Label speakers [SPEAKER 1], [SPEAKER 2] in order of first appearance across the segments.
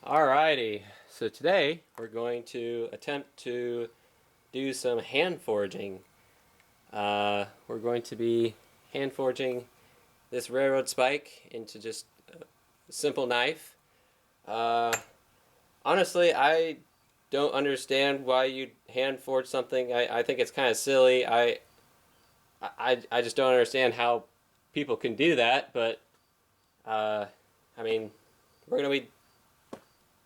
[SPEAKER 1] Alrighty, so today we're going to attempt to do some hand forging. We're going to be hand forging this railroad spike into just a simple knife. Honestly, I don't understand why you'd hand forge something. I think it's kind of silly. I just don't understand how people can do that, but I mean, we're going to be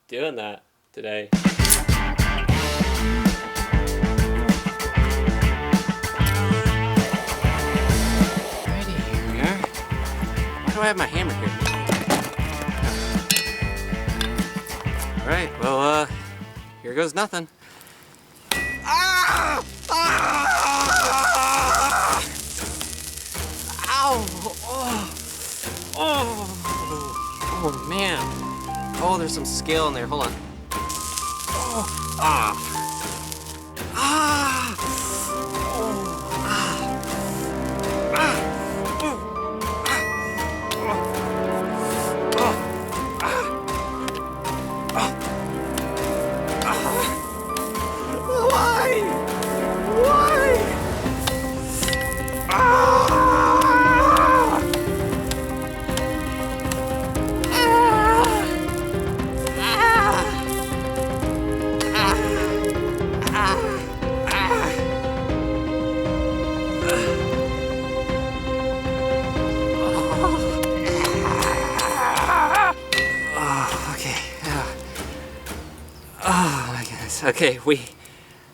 [SPEAKER 1] doing that today. Alrighty, here we are. Why do I have my hammer here? Alright, well, here goes nothing. Ah! Ah! Ow! Oh! Oh! Oh, man. Oh, there's some scale in there. Hold on. Oh, ah, ah, oh, ah, ah, oh, ah, oh, ah, ah, ah. Why? Why? Ah! Oh my goodness. Okay,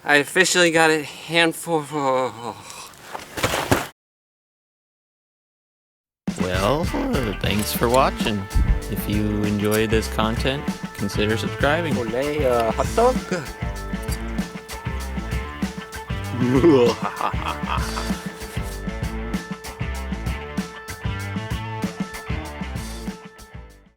[SPEAKER 1] I officially got it hand for.
[SPEAKER 2] Well, thanks for watching. If you enjoyed this content, consider subscribing.
[SPEAKER 1] Olé, hot dog.